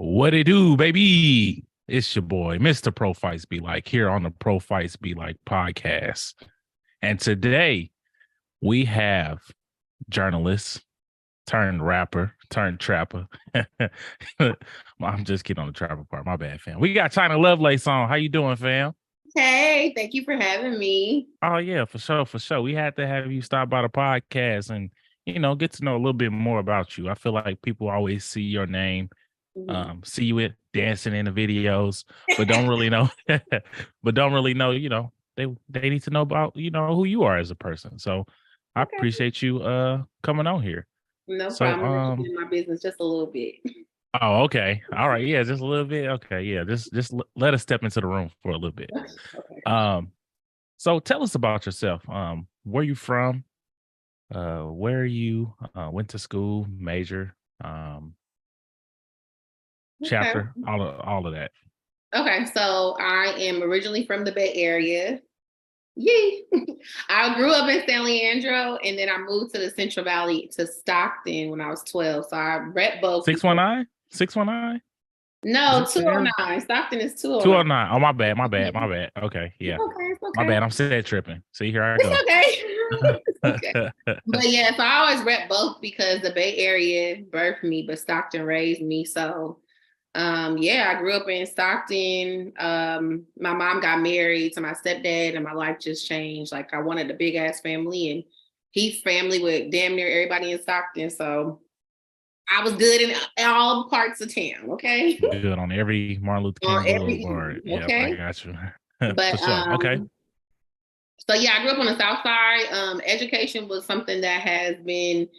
What it do, baby? It's your boy, Mr. Prophytes Be Like, here on the Prophytes Be Like podcast. And today we have journalist turned rapper turned trapper. I'm just kidding on the trapper part. My bad, fam. We got China Lovelace on. How you doing, fam? Hey, thank you for having me. Oh yeah, for sure, for sure. We had to have you stop by the podcast and get to know a little bit more about you. I feel like people always see your name, Mhm. see you dancing in the videos, but don't really know, but don't really know. They need to know about who you are as a person. So I Okay, appreciate you coming on here. no So problem. I'll let you get in my business just a little bit. oh, okay, all right, yeah, just a little bit. Okay, yeah, just let us step into the room for a little bit. Okay. Um, so tell us about yourself. Where you from? Where you went to school, major, Okay. chapter, all of that. Okay. So I am originally from the Bay Area. Yay. I grew up in San Leandro and then I moved to the Central Valley to Stockton when I was 12. So I rep both because 619? 619? Is no, that the area? 209. Stockton is 209. 209. Oh, my bad. My bad. My Mhm. bad. Okay. It's Yeah. okay. It's My okay. bad. I'm sad tripping. See, here I It's go. okay. It's okay. But yeah, so I always rep both because the Bay Area birthed me, but Stockton raised me. So yeah, I grew up in Stockton. My mom got married to my stepdad and my life just changed. Like I wanted a big ass family and he's family with damn near everybody in Stockton. So I was good in all parts of town, okay? Good on every Martin Luther On King every Boulevard. Yep, I okay. got you. For But sure. Okay. so yeah, I grew up on the South Side. Education was something that has been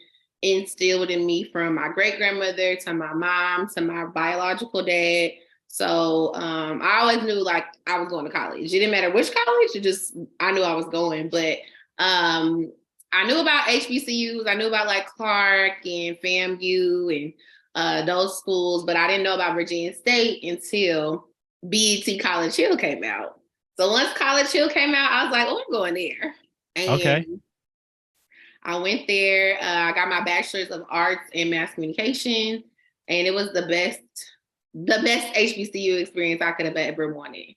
instilled in me from my great grandmother to my mom to my biological dad. So I always knew like I was going to college. It didn't matter which college, it just I knew I was going. But um, I knew about HBCUs. I knew about like Clark and FAMU and those schools, but I didn't know about Virginia State until BET College Hill came out. So once College Hill came out, I was like, oh, I'm going there. Okay. And I went there. I got my bachelor's of arts in mass communication, and it was the best HBCU experience I could have ever wanted.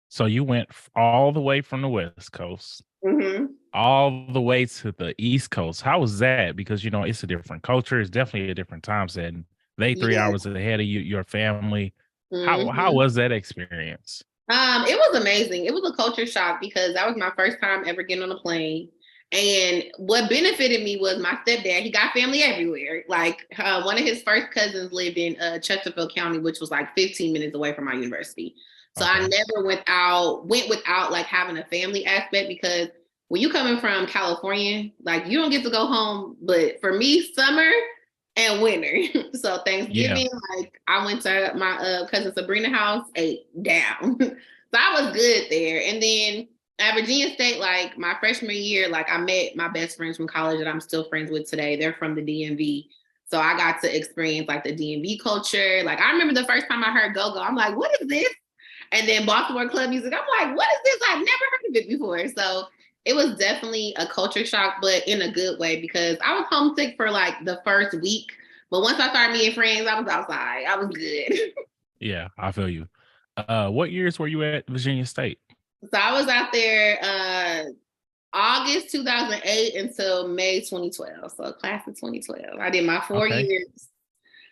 So you went all the way from the West Coast, Mm-hmm. all the way to the East Coast. How was that? Because it's a different culture. It's definitely a different time setting. They 3 hours Yes. ahead of you, your family. How Mm-hmm. was that experience? It was amazing. It was a culture shock because that was my first time ever getting on a plane. And what benefited me was my stepdad. He got family everywhere. Like one of his first cousins lived in Chesterfield County, which was like 15 minutes away from my university. So I Okay. never went without like having a family aspect because when you coming from California, like you don't get to go home. But for me, summer and winter. So Yeah. Thanksgiving, like I went to my cousin Sabrina house, ate down. So I was good there. And then at Virginia State, like my freshman year, like I met my best friends from college that I'm still friends with today. They're from the DMV. So I got to experience like the DMV culture. Like I remember the first time I heard go-go, I'm like, what is this? And then Baltimore club music, I'm like, what is this? I've never heard of it before. So it was definitely a culture shock, but in a good way because I was homesick for like the first week. But once I started meeting friends, I was outside. I was good. Yeah, I feel you. What years were you at Virginia State? So I was out there August 2008 until May 2012. So class of 2012. I did my 4 Okay. years.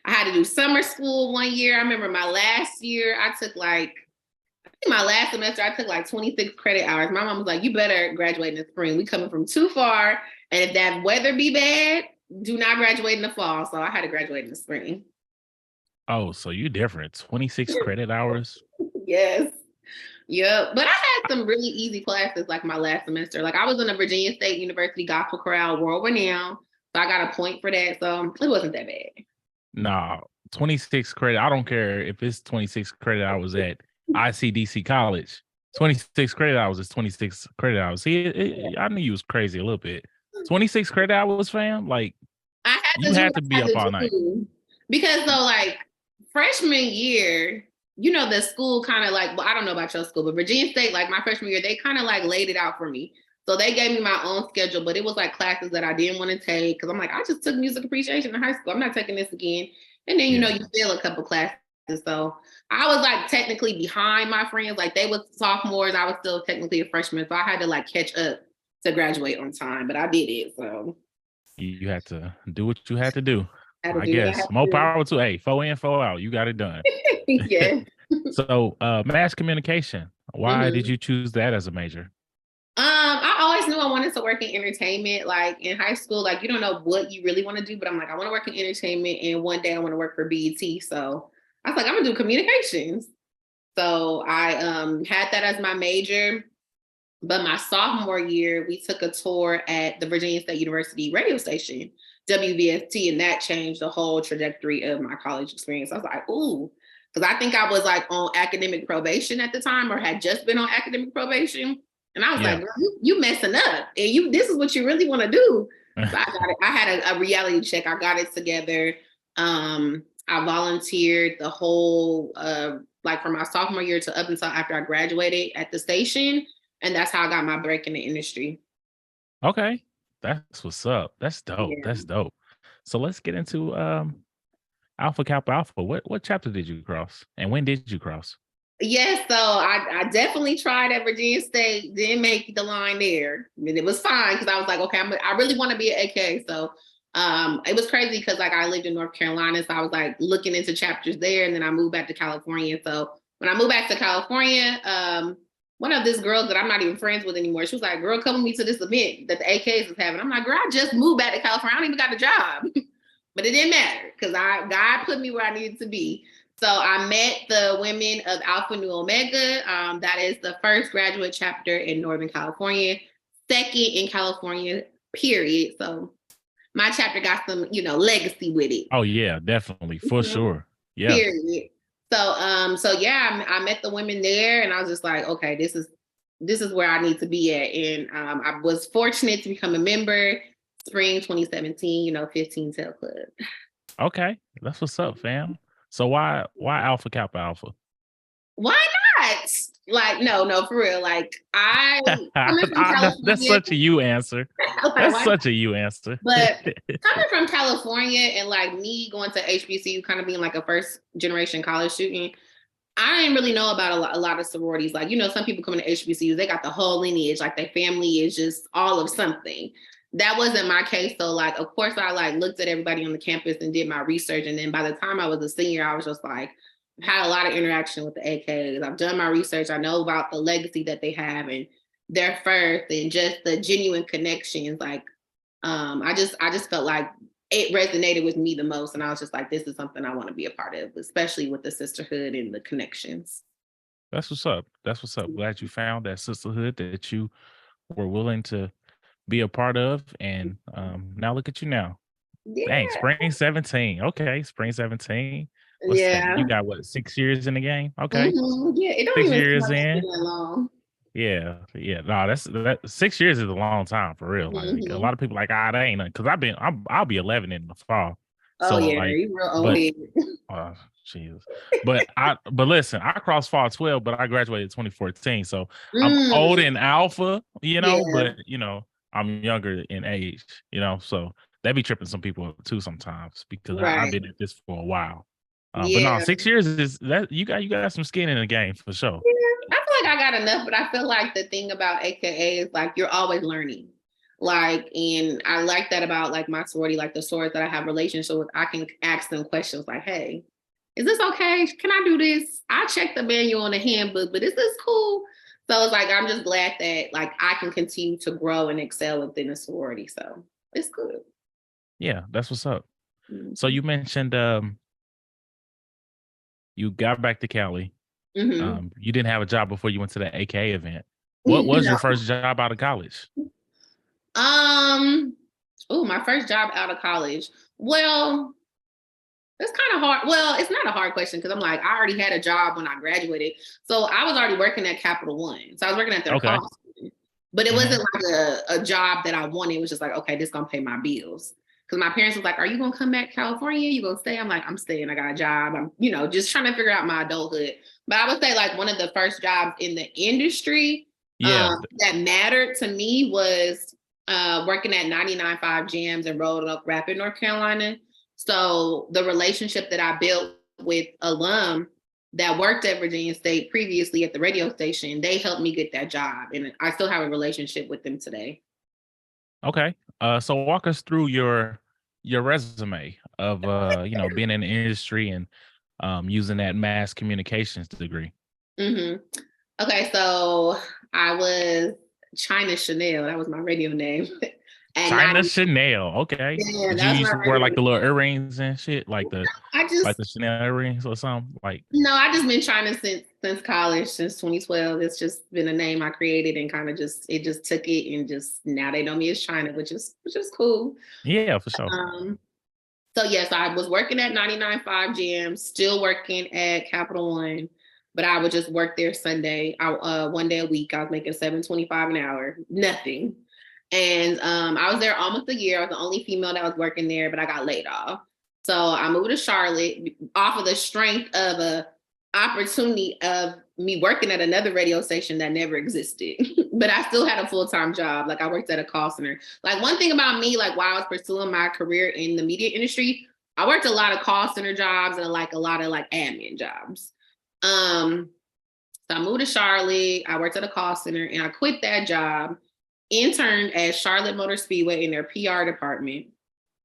I had to do summer school one year. I remember my last year, I took like, I think my last semester, I took like 26 credit hours. My mom was like, you better graduate in the spring. We coming from too far. And if that weather be bad, do not graduate in the fall. So I had to graduate in the spring. Oh, so you different. 26 credit hours. Yes. Yep. But I had some really easy classes like my last semester. Like I was in a Virginia State University gospel chorale, world renowned. So I got a point for that. So it wasn't that bad. Nah, 26 credit. I don't care if it's 26 credit hours at ICDC college. 26 credit hours is 26 credit hours. See, I knew you was crazy a little bit. 26 credit hours, fam. Like I had you to do had what to I be had up to all night. do because though, like freshman year, the school kind of like, well, I don't know about your school, but Virginia State, like my freshman year, they kind of like laid it out for me. So they gave me my own schedule, but it was like classes that I didn't want to take because I'm like, I just took music appreciation in high school. I'm not taking this again. And then, you fail a couple classes. So I was like technically behind my friends. Like they were sophomores. I was still technically a freshman. So I had to like catch up to graduate on time, but I did it. So you had to do what you had to do. I had to I do what I had guess to more do. power to 4 in, 4 out. You got it done. Yeah. So mass communication. Why did Mhm. you choose that as a major? I always knew I wanted to work in entertainment. Like in high school, like you don't know what you really want to do, but I'm like, I want to work in entertainment, and one day I want to work for BET. So I was like, I'm gonna do communications. So I had that as my major. But my sophomore year, we took a tour at the Virginia State University radio station, WVST, and that changed the whole trajectory of my college experience. I was like, ooh, because I think I was like on academic probation at the time, or had just been on academic probation. And I was like, girl, you messing up, and this is what you really want to do. So I got it. I had a reality check. I got it together. I volunteered the whole, like from my sophomore year to up until after I graduated at the station. And that's how I got my break in the industry. Okay. That's what's up. That's dope. Yeah. That's dope. So let's get into Alpha Kappa Alpha. What chapter did you cross? And when did you cross? Yes, so I definitely tried at Virginia State, didn't make the line there. I mean, it was fine because I was like, okay, I really want to be an AK. So it was crazy because like I lived in North Carolina, so I was like looking into chapters there, and then I moved back to California. So when I moved back to California, one of these girls that I'm not even friends with anymore, she was like, girl, come with me to this event that the AKs is having. I'm like, girl, I just moved back to California. I don't even got a job. But it didn't matter because God put me where I needed to be. So I met the women of Alpha Nu Omega. That is the first graduate chapter in Northern California, second in California, period. So my chapter got some, legacy with it. Oh yeah, definitely. For sure. Yeah. Period. So yeah, I met the women there, and I was just like, okay, this is where I need to be at. And I was fortunate to become a member spring 2017, 15 Tail Club. Okay. That's what's up, fam. So why Alpha Kappa Alpha? Why not? Like, no, for real. Like, coming from that's California. such a you answer. That's such a you answer. But coming from California and like me going to HBCU, kind of being like a first generation college student, I didn't really know about a lot of sororities. Like, some people coming to HBCUs, they got the whole lineage, like their family is just all of something. That wasn't my case. So like, of course I like looked at everybody on the campus and did my research. And then by the time I was a senior, I was just like, had a lot of interaction with the AKs. I've done my research. I know about the legacy that they have and their first and just the genuine connections. Like, I just felt like it resonated with me the most. And I was just like, this is something I want to be a part of, especially with the sisterhood and the connections. That's what's up. That's what's up. Glad you found that sisterhood that you were willing to be a part of. And now look at you now. Yeah. Dang, spring 17. Okay, spring 17. What's that? You got 6 years in the game? Okay. Mm-hmm. Yeah, it don't 6 even years seem like in. that long. Yeah. No, that 6 years is a long time for real. Like a lot of people like, that ain't nothing. Because I'll be 11 in the fall. Oh yeah, you real old. Oh Jesus. But listen, I crossed fall 12, but I graduated 2014. So I'm old in Alpha, but I'm younger in age, so they be tripping some people up too sometimes because I've been at this for a while. But no, 6 years is that you got some skin in the game for sure. Yeah, I feel like I got enough, but I feel like the thing about AKA is like you're always learning. Like, and I like that about like my sorority, like the sorors that I have relationships with, I can ask them questions like, hey, is this okay? Can I do this? I checked the manual on the handbook, but is this cool? So it's like, I'm just glad that like I can continue to grow and excel within a sorority. So it's good. Yeah, that's what's up. Mm-hmm. So you mentioned you got back to Cali. Mm-hmm. You didn't have a job before you went to the AK event. What was your first job out of college? My first job out of college. Well, it's kind of hard. Well, it's not a hard question because I'm like, I already had a job when I graduated. So I was already working at Capital One. So I was working at their call center. But it wasn't like a job that I wanted. It was just like, okay, this is going to pay my bills. Because my parents was like, are you going to come back to California? You going to stay? I'm like, I'm staying. I got a job. I'm, just trying to figure out my adulthood. But I would say like one of the first jobs in the industry that mattered to me was working at 99.5 Jams in Roanoke Rapids, North Carolina. So the relationship that I built with alum that worked at Virginia State previously at the radio station, they helped me get that job. And I still have a relationship with them today. Okay. So walk us through your resume of being in the industry and using that mass communications degree. Mm-hmm. Okay, so I was China Chanel. That was my radio name. And China Chanel. Okay. yeah, Did you that was used my to wear radio like name. the little earrings and shit, like the I just Chanel earrings or something? Like, no, I just been China since college, since 2012. It's just been a name I created and kind of just took it and just now they know me as China, which is cool. yeah, for sure. So yes, I was working at 99.5 Jam, still working at Capital One, but I would just work there Sunday. One day a week. I was making $7.25 an hour, nothing. And I was there almost a year. I was the only female that was working there, but I got laid off. So I moved to Charlotte off of the strength of a opportunity of me working at another radio station that never existed. But I still had a full-time job. Like I worked at a call center. Like one thing about me, like while I was pursuing my career in the media industry, I worked a lot of call center jobs and like a lot of like admin jobs. So I moved to Charlotte. I worked at a call center and I quit that job, interned at Charlotte Motor Speedway in their PR department.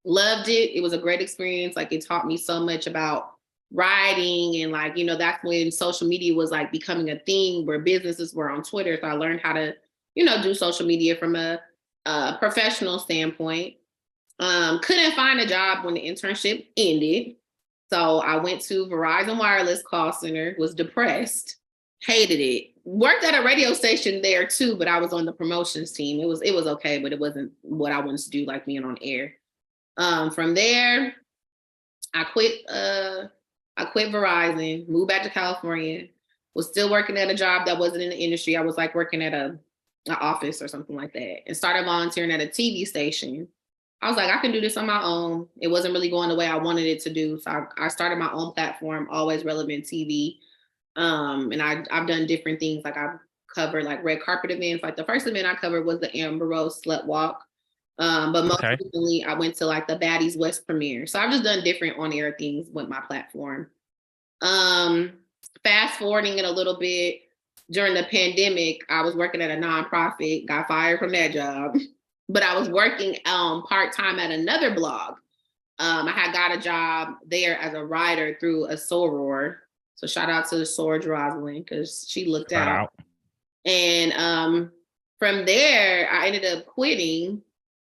Loved it. It was a great experience. Like it taught me so much about riding and like, that's when social media was like becoming a thing where businesses were on Twitter. So I learned how to, do social media from a professional standpoint. Couldn't find a job when the internship ended. So I went to Verizon Wireless call center, was depressed, hated it. Worked at a radio station there too, but I was on the promotions team. It was okay, but it wasn't what I wanted to do, like being on air. From there, I quit Verizon, moved back to California, was still working at a job that wasn't in the industry. I was like working at an office or something like that, and started volunteering at a TV station. I was like, I can do this on my own. It wasn't really going the way I wanted it to do. So I started my own platform, Always Relevant TV. And I've done different things. Like I've covered like red carpet events. Like the first event I covered was the Amber Rose Slut Walk. But most recently, I went to like the Baddies West premiere. So I've just done different on-air things with my platform. Fast forwarding it a little bit, during the pandemic, I was working at a nonprofit, got fired from that job, but I was working part-time at another blog. I had got a job there as a writer through a soror. So shout out to the soror Rosalind, because she looked out. And from there, I ended up quitting.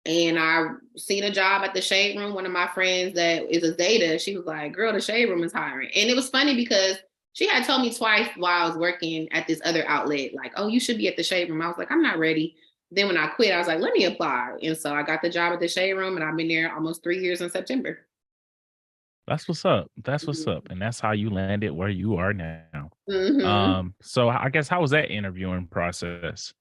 And I seen a job at the Shade Room. One of my friends that is a Zeta, she was like, girl, the Shade Room is hiring. And it was funny because she had told me twice while I was working at this other outlet, like, oh, you should be at the Shade Room. I was like, I'm not ready. Then when I quit, I was like, let me apply. And so I got the job at the Shade Room and I've been there almost 3 years in September. That's what's up. That's what's up. And that's how you landed where you are now. Mm-hmm. So I guess how was that interviewing process?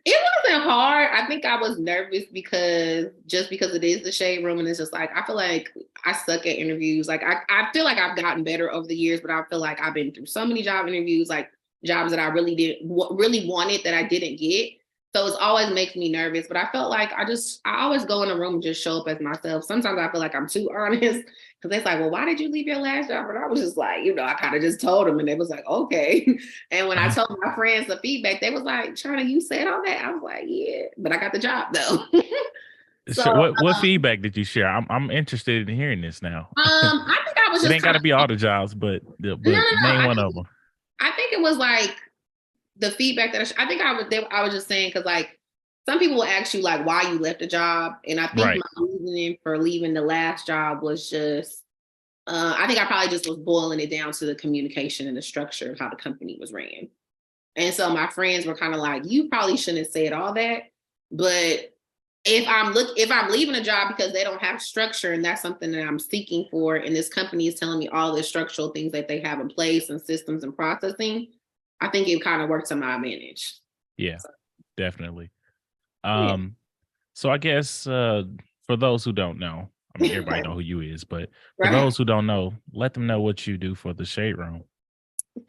It wasn't hard. I think I was nervous because it is the Shade Room, and it's just like I feel like I suck at interviews. Like I feel like I've gotten better over the years, but I feel like I've been through so many job interviews, like jobs that I really wanted that I didn't get. So it's always makes me nervous. But I felt like I always go in a room and just show up as myself. Sometimes I feel like I'm too honest. Because it's like, well, why did you leave your last job? And I was just like, I kind of just told them, and they was like, okay. And when I told my friends the feedback, they was like, Charlie, you said all that? I was like, yeah, but I got the job though. So what feedback did you share? I'm interested in hearing this now. I think I was just. It ain't got to be all the jobs, but No. name one of them. I think it was like the feedback that I think I was just saying because like some people will ask you like why you left a job, and I think my reasoning for leaving the last job was just I think I probably just was boiling it down to the communication and the structure of how the company was ran. And so my friends were kind of like, you probably shouldn't have said all that, but if I'm leaving a job because they don't have structure and that's something that I'm seeking for, and this company is telling me all the structural things that they have in place and systems and processing, I think it kind of works to my advantage. Yeah, definitely. So I guess for those who don't know, I mean, everybody know who you is, but for those who don't know, let them know what you do for the Shade Room.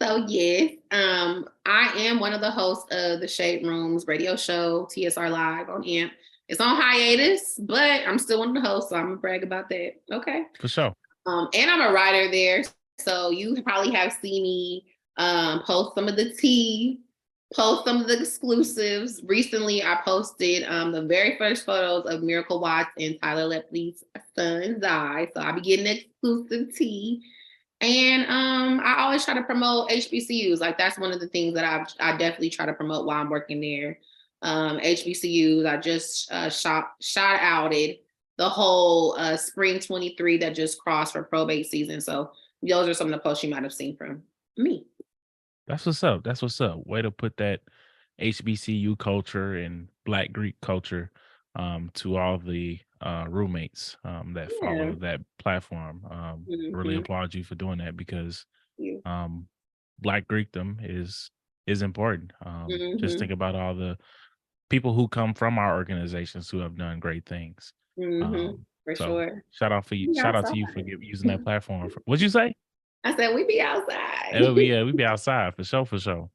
So yes, I am one of the hosts of the Shade Room's radio show, TSR Live on AMP. It's on hiatus, but I'm still one of the hosts, so I'm gonna brag about that. Okay. For sure. And I'm a writer there, so you probably have seen me post some of the tea, post some of the exclusives. Recently, I posted the very first photos of Miracle Watts and Tyler Lepley's son, Zai. So I'll be getting exclusive tea. And I always try to promote HBCUs. Like that's one of the things that I definitely try to promote while I'm working there. HBCUs. I just shot outed the whole spring 23 that just crossed for probate season. So those are some of the posts you might have seen from me. That's what's up. That's what's up. Way to put that HBCU culture and Black Greek culture to all the roommates that Yeah. follow that platform. Really Mm-hmm. applaud you for doing that because Yeah. Black Greekdom is important. Just Mm-hmm. think about all the people who come from our organizations who have done great things. Mm-hmm. For So sure. shout out for you. We Shout out to you for outside. using that platform. What'd you say? I said we be outside. Yeah, we be outside for sure, for sure.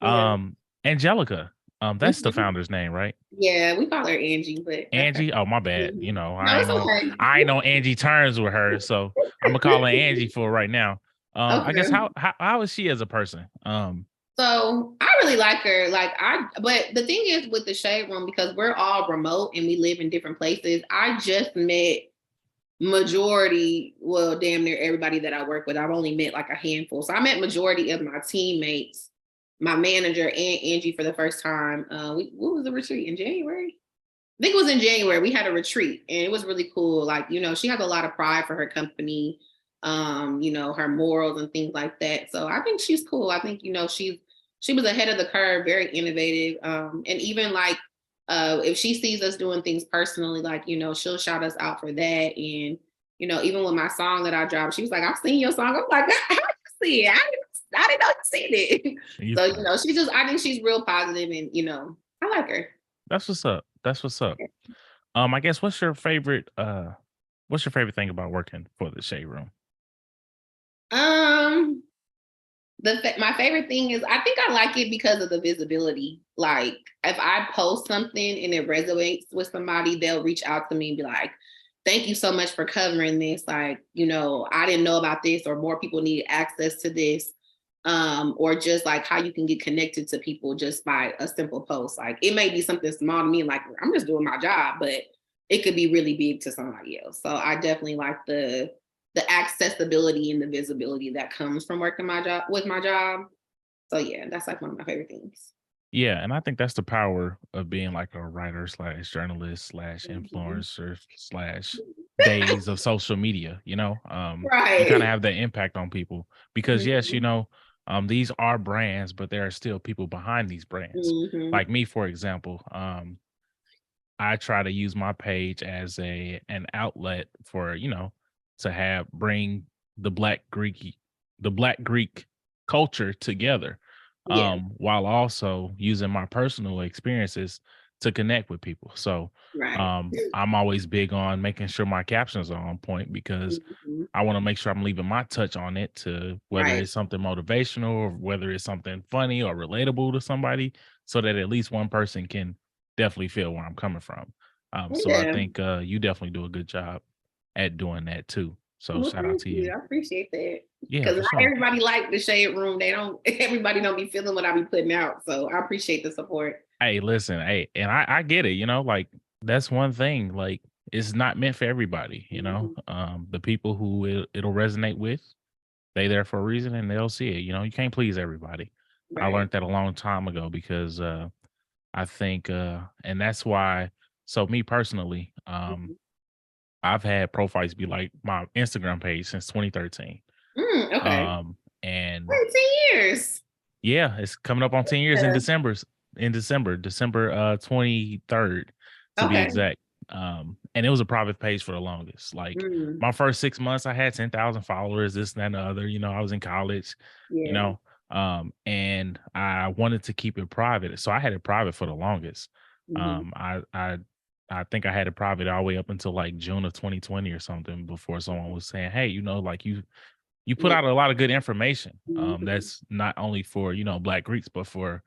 Yeah. Angelica, that's the Mm-hmm. founder's name, right? Yeah, we call her Angie, but that's her. Angie. Oh, my bad. You Mm-hmm. know, No, it's okay. I ain't know Angie terms with her, so I'm gonna call her Angie for right now. I guess Okay. how is she as a person? So I really like her. But the thing is with the Shade Room, because we're all remote and we live in different places, I just met well, damn near everybody that I work with. I've only met like a handful. So I met majority of my teammates, my manager and Angie for the first time. What was the retreat in January? I think it was in January. We had a retreat and it was really cool. Like, she has a lot of pride for her company, her morals and things like that. So I think she's cool. I think, she was ahead of the curve, very innovative. And even like if she sees us doing things personally, like, she'll shout us out for that. And, even with my song that I dropped, she was like, I've seen your song. I'm like, how did you see it? I didn't know you seen it. So, I think she's real positive and, I like her. That's what's up. That's what's up. I guess what's your favorite thing about working for the Shade Room? My favorite thing is I think I like it because of the visibility. Like if I post something and it resonates with somebody, they'll reach out to me and be like, thank you so much for covering this. Like, I didn't know about this, or more people need access to this. Or just like how you can get connected to people just by a simple post. Like it may be something small to me, like I'm just doing my job, but it could be really big to somebody else. So I definitely like the accessibility and the visibility that comes from working with my job. So yeah, that's like one of my favorite things. Yeah, and I think that's the power of being like a writer slash journalist slash Mm-hmm. influencer slash days of social media, you Right. kind of have that impact on people because yes, Mm-hmm. these are brands, but there are still people behind these brands. Mm-hmm. Like me, for example, I try to use my page as an outlet for, to bring the the Black Greek culture together, Yeah. while also using my personal experiences to connect with people. So Right. I'm always big on making sure my captions are on point because Mm-hmm. I want to make sure I'm leaving my touch on it, to whether Right. it's something motivational or whether it's something funny or relatable to somebody, so that at least one person can definitely feel where I'm coming from. So I Yeah. think you definitely do a good job at doing that too. So Well, shout out thank to you. you. I appreciate that. Yeah, Because for not sure. everybody like the Shade Room. Everybody don't be feeling what I be putting out. So I appreciate the support. Hey, listen, hey, and I get it, like that's one thing. Like it's not meant for everybody, Mm-hmm. The people who it'll resonate with, they there for a reason and they'll see it. You can't please everybody. I Right. learned that a long time ago because I think and that's why, so me personally, Mm-hmm. I've had Prophytes be like my Instagram page since 2013. Okay. And 10 years. yeah, it's coming up on 10 years in Yeah. December 23rd to be Okay. exact. And it was a private page for the longest. Like Mm, my first 6 months, I had 10,000 followers, this, and that, and the other. I was in college, you yeah. know, and I wanted to keep it private. So I had it private for the longest. Mm-hmm. I think I had it private all the way up until like June of 2020 or something before someone was saying, hey, like you put Yeah. out a lot of good information. Mm-hmm. That's not only for, Black Greeks, but for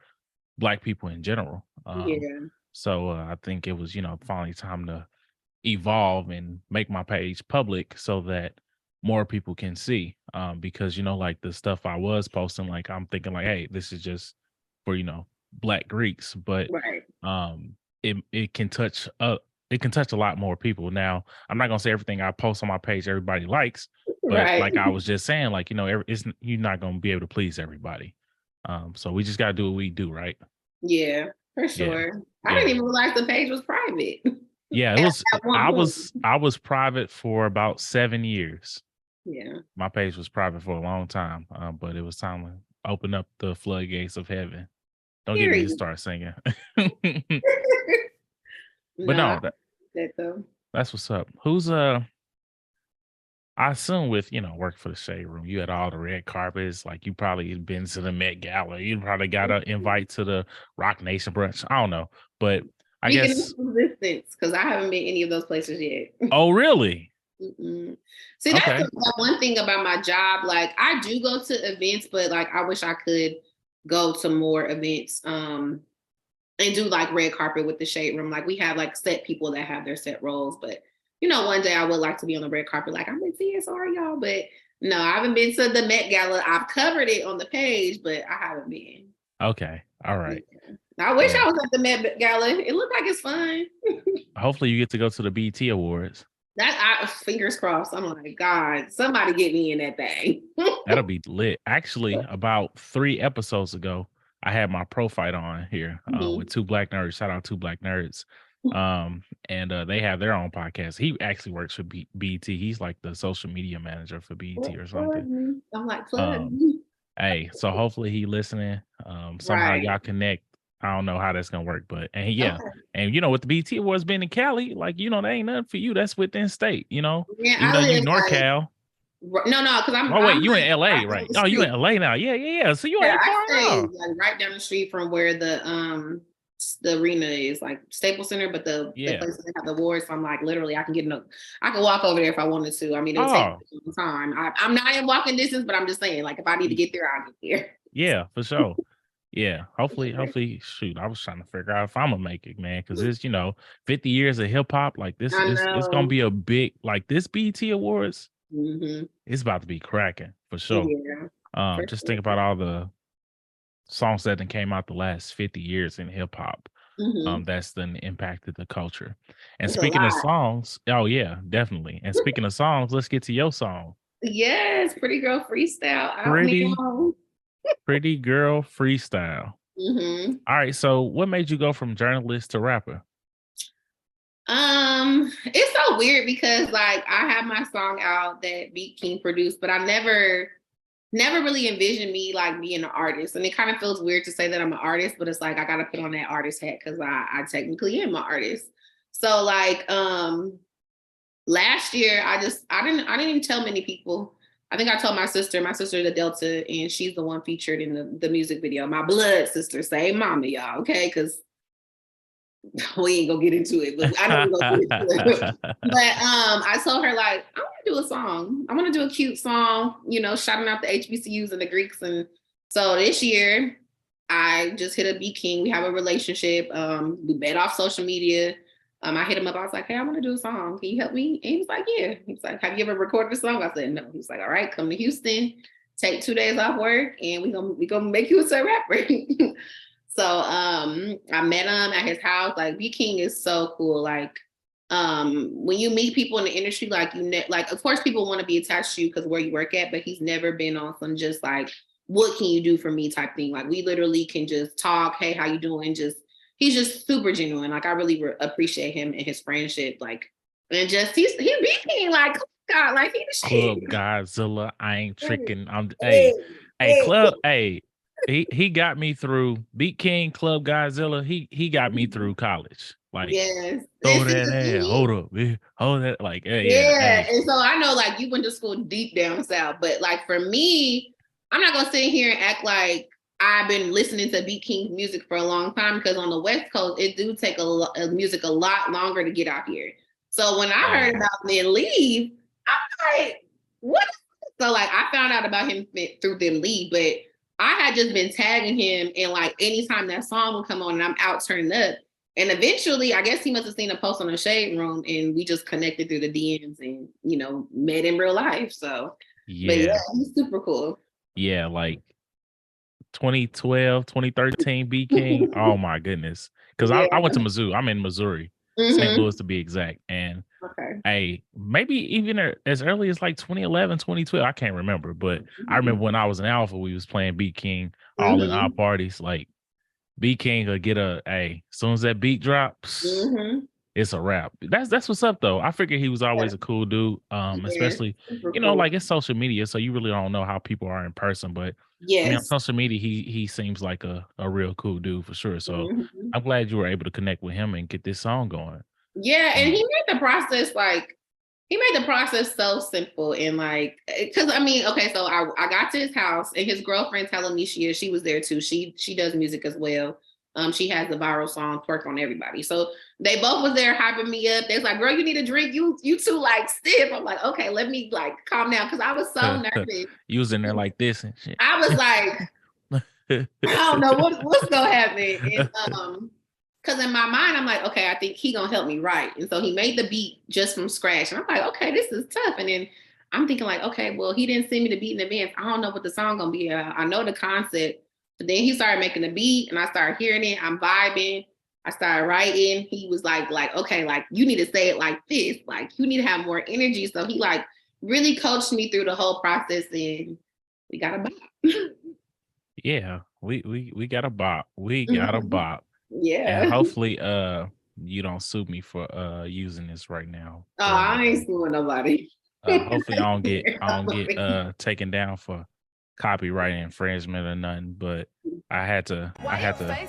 Black people in general. Yeah. So I think it was, finally time to evolve and make my page public so that more people can see. Because like the stuff I was posting, like I'm thinking like, hey, this is just for Black Greeks, but Right. it can touch a lot more people. Now, I'm not gonna say everything I post on my page everybody likes, but Right. like I was just saying, like you're not gonna be able to please everybody. So we just gotta do what we do, right? Yeah, for Yeah, sure. I didn't yeah. even realize the page was private Yeah, it at, was at one I point. was I was private for about 7 years. Yeah. My page was private for a long time, but it was time to open up the floodgates of heaven. Don't get me to Period. start singing. But No, I no, that though. that's what's up. Who's I assume with work for the Shade Room, you had all the red carpets. Like you probably been to the Met Gala. You probably got an invite to the Rock Nation brunch. I don't know, but I Speaking guess. of resistance, because I haven't been any of those places yet. Oh, really? Mm-mm. See, that's Okay. the one thing about my job. Like, I do go to events, but like, I wish I could go to more events. And do like red carpet with the Shade Room. Like, we have like set people that have their set roles, but one day I would like to be on the red carpet. Like, I'm in TSR, y'all, but no, I haven't been to the Met Gala. I've covered it on the page, but I haven't been. Okay. All right. Yeah. I wish Yeah. I was at the Met Gala. It looked like it's fun. Hopefully you get to go to the BT Awards. Fingers crossed. I'm like, God, somebody get me in that thing. That'll be lit. Actually, about 3 episodes ago, I had my Prophyte on here with two Black nerds. Shout out to Black nerds. And they have their own podcast. He actually works for BT. He's like the social media manager for BT or something. I'm like, plug. Hey, so hopefully he listening. Somehow Right. y'all connect. I don't know how that's gonna work, but Okay. and with the BT Awards being in Cali, like that ain't nothing for you. That's within state, Yeah, even I though you live like NorCal. no, because Oh wait, I'm you in like LA, right down right? the Oh, you in street. LA now? Yeah. So you Yeah, ain't I far at stay all. like right down the street from where the arena is, like Staples Center, but the Yeah. place that they have the awards. So I'm like, literally, I can walk over there if I wanted to. I mean, it'll take Oh, me some time. I'm not in walking distance, but I'm just saying, like, if I need to get there, I'll get there. yeah, for sure. Yeah, hopefully. Shoot, I was trying to figure out if I'm gonna make it, man, because it's 50 years of hip hop. Like this I is it's gonna know. be a big like this BT Awards. Hmm. It's about to be cracking for sure. Yeah, for Just sure. think about all the songs that then came out the last 50 years in hip hop. Hmm. That's then impacted the culture. And It's a speaking of lot. songs, oh yeah, definitely. And speaking of songs, let's get to your song. Yes, Pretty Girl Freestyle out Pretty, now. Pretty Girl Freestyle. Hmm. All right, so what made you go from journalist to rapper? It's so weird because like I have my song out that Beat King produced, but I never really envisioned me like being an artist. And it kind of feels weird to say that I'm an artist, but it's like I gotta put on that artist hat because I technically am an artist. So like last year I didn't even tell many people. I think I told my sister the Delta, and she's the one featured in the music video. My blood sister, same mama, y'all, okay? Because we ain't gonna get into it, but I know we're gonna get into it. But I told her like I want to do a song. I want to do a cute song, shouting out the HBCUs and the Greeks. And so this year, I just hit up B King. We have a relationship. We met off social media. I hit him up. I was like, hey, I want to do a song. Can you help me? And he was like, yeah. He was like, have you ever recorded a song? I said, no. He was like, all right, come to Houston, take 2 days off work, and we gonna make you a rapper. So I met him at his house. Like B King is so cool. Like when you meet people in the industry, like like of course people want to be attached to you because where you work at, but he's never been on some just like what can you do for me type thing. Like we literally can just talk. Hey, how you doing? He's just super genuine. Like I really appreciate him and his friendship. Like and just he B King like God like he the Club shit. Godzilla. I ain't tricking. I'm Hey, Club. Hey, he got me through Beat King, Club Godzilla. He got me through college. Like yes. throw that ass. Hold up, man. Hold that. Like yeah. Yeah, Hey. and so I know like you went to school deep down south, but like for me, I'm not gonna sit here and act like I've been listening to Beat King's music for a long time because on the West Coast it do take music a lot longer to get out here. So when I heard about Them Leave, I'm like, what? So like I found out about him through Them Leave, but I had just been tagging him and like anytime that song would come on and I'm out turning up, And eventually, I guess he must have seen a post on the Shade Room, and we just connected through the DMs and, you know, met in real life. So, but yeah, he's super cool. Yeah, like 2012, 2013 B King. Oh my goodness. Because I went to Mizzou. I'm in Missouri, St. Louis to be exact. And hey, maybe even as early as like 2011, 2012. I can't remember. But I remember when I was in Alpha, we was playing B King all in our parties. Like B King could get as soon as that beat drops, it's a wrap. That's what's up though. I figured he was always a cool dude. Especially, you know, like it's social media, so you really don't know how people are in person. But I mean on social media, he seems like a real cool dude for sure. So I'm glad you were able to connect with him and get this song going. Yeah, and he made the process so simple and like, because I mean, okay, so I got to his house and his girlfriend telling me she was there too. She does music as well. She has the viral song "Twerk on Everybody." So they both was there hyping me up. They was like, "Girl, you need a drink. You too like stiff." I'm like, "Okay, let me like calm down," because I was so nervous. You was in there like this and shit. I was like, I don't know what's gonna happen. And because in my mind, I'm like, okay, I think he gonna help me write. And so he made the beat just from scratch. And I'm like, okay, this is tough. And then I'm thinking like, okay, well, he didn't send me the beat in advance. I don't know what the song gonna be. I know the concept. But then he started making the beat and I started hearing it. I'm vibing. I started writing. He was like, okay, like you need to say it like this. Like you need to have more energy. So he like really coached me through the whole process and we got a bop. Yeah, we got a bop. We got a bop. Yeah. And hopefully you don't sue me for using this right now. Oh, I ain't suing nobody. Hopefully I don't get taken down for copyright infringement or nothing, but I had to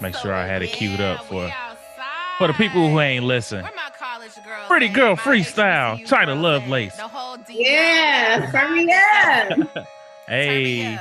make sure I had it queued up for the people who ain't listen. Pretty Gurl Freestyle, China Lovelace. Yeah, turn me up. Hey.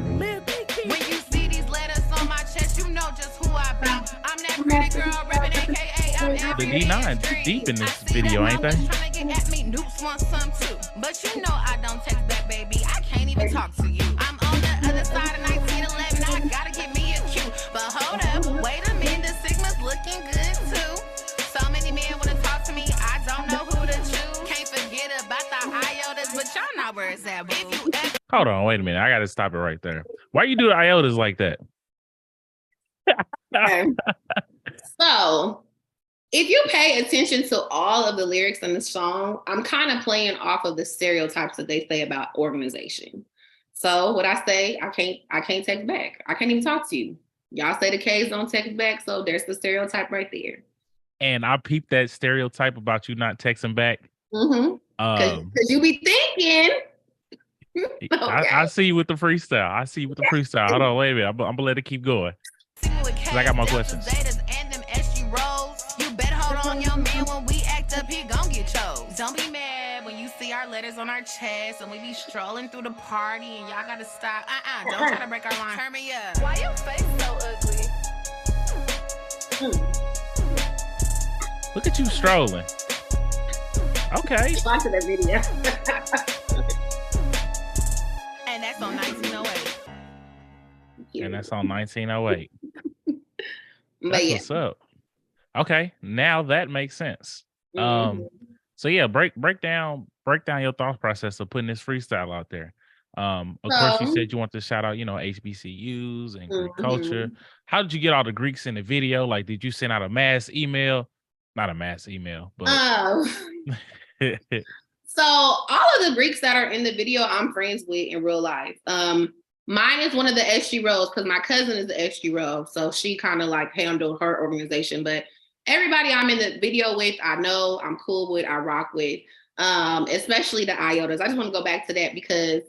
When you see these letters on my chest, you know just who I be. I'm that pretty girl, rapping AKA. The D9 deep in this video, ain't they? Trying to get at me, Noops want some too. But you know I don't text back, baby. I can't even talk to you. I'm on the other side of 1911. I gotta get me a cue. But hold up, wait a minute. The Sigma's looking good too. So many men wanna talk to me. I don't know who to choose. Can't forget about the IOTAs, but y'all know where it's at, boo. Hold on, wait a minute. I gotta stop it right there. Why you do the IOTAs like that? So, if you pay attention to all of the lyrics in the song, I'm kind of playing off of the stereotypes that they say about organization. So, what I say, I can't text back. I can't even talk to you. Y'all say the K's don't text back, so there's the stereotype right there. And I peeped that stereotype about you not texting back. Because you be thinking. Okay. I see you with the freestyle. Hold on, wait a minute. I'm gonna let it keep going. I got more questions. You better hold on your man when we act up, he gon' get chose. Don't be mad when you see our letters on our chest and we be strolling through the party and y'all gotta stop. Don't try to break our line. Turn me up. Why your face so ugly? Look at you strolling. Okay. Watch that video. And that's on 1908. And that's on 1908. That's yeah. what's up. Okay, now that makes sense. So yeah, break down your thought process of putting this freestyle out there. Of course, you said you want to shout out, you know, HBCUs and Greek culture. How did you get all the Greeks in the video? Like, did you send out a mass email? Not a mass email, but so all of the Greeks that are in the video, I'm friends with in real life. Mine is one of the SG roles because my cousin is the SG role, so she kind of like handled her organization. But everybody I'm in the video with, I know, I'm cool with, I rock with, especially the IOTAs. I just want to go back to that because,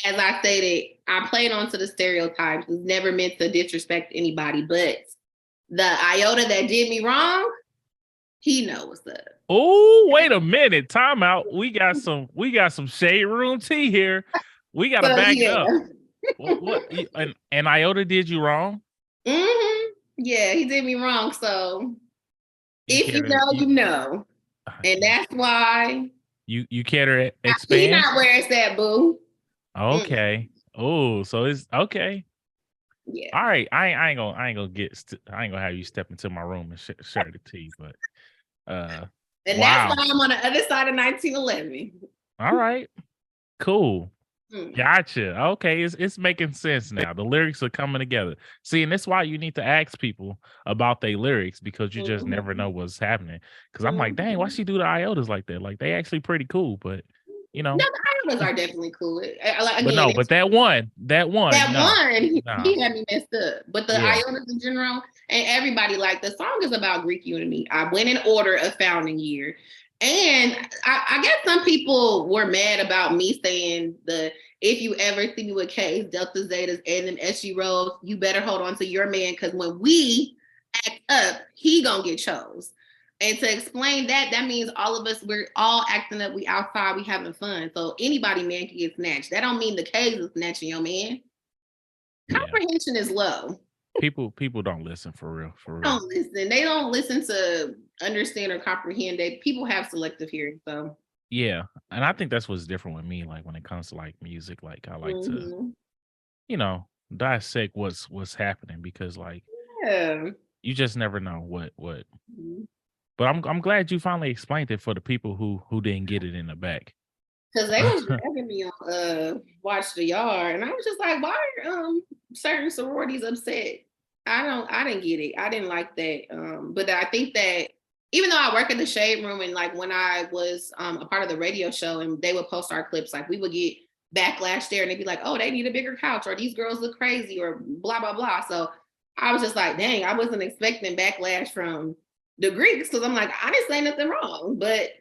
as I stated, I played onto the stereotypes. It's never meant to disrespect anybody, but the IOTA that did me wrong, he knows what's up. Oh, wait a minute. Time out. We got some shade room tea here. We gotta back up. What and IOTA did you wrong? Yeah, he did me wrong. So if you know, you know. And that's why you care to expand. He not where it's at, boo. Okay. Oh, so it's okay. Yeah. All right, I ain't gonna have you step into my room and share the tea, but And wow. that's why I'm on the other side of 1911. All right, cool. Hmm. Gotcha. Okay, it's making sense now. The lyrics are coming together. See, and that's why you need to ask people about their lyrics because you just never know what's happening. Because I'm like, dang, why she do the iotas like that? Like they actually pretty cool, but you No, know. the Iotas are definitely cool. Like, But again, no, but that one, that no, one, nah, he had me messed up. But the yeah, Iotas in general, and everybody, like, the song is about Greek unity. I went in order of founding year. And I guess some people were mad about me saying if you ever see me with K's, Delta, Zetas, and them SG roles, you better hold on to your man, because when we act up, he gonna get chose. And to explain that, that means all of us, we're all acting up, we outside, we having fun. So anybody man can get snatched. That don't mean the K's is snatching your man. yeah. Comprehension is low. People don't listen for real. Don't listen. They don't listen to understand or comprehend. People have selective hearing. So Yeah, and I think that's what's different with me. Like when it comes to like music, like I like to, dissect what's happening because like yeah. you just never know what. Mhm. But I'm glad you finally explained it for the people who didn't get it in the back. Because they was dragging me on Watch the Yard, and I was just like, why are certain sororities upset? I didn't get it. I didn't like that. But I think that even though I work at the Shade Room, and like when I was a part of the radio show and they would post our clips, like we would get backlash there and they'd be like, oh, they need a bigger couch, or these girls look crazy, or blah, blah, blah. So I was just like, dang, I wasn't expecting backlash from the Greeks, because I'm like, I didn't say nothing wrong. But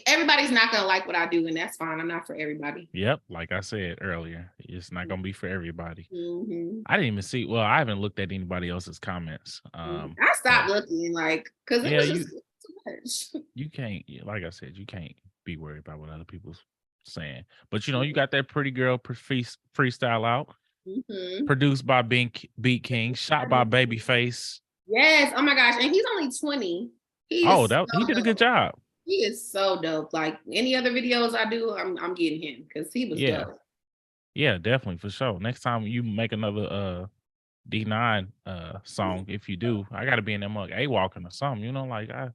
everybody's not gonna like what I do, and that's fine. I'm not for everybody. Yep, like I said earlier, it's not gonna be for everybody. Mm-hmm. I didn't even see. Well, I haven't looked at anybody else's comments. I stopped looking, like, because it was just too much. You can't, like I said, you can't be worried about what other people's saying. But you got that Pretty Girl freestyle out, produced by Beat King, shot by Babyface. Yes. Oh my gosh. And he's only 20. He did a good job. He is so dope. Like any other videos I do, I'm getting him, because he was dope. Yeah, definitely, for sure. Next time you make another D9 song, if you do, I gotta be in that mug A-walking or something, like I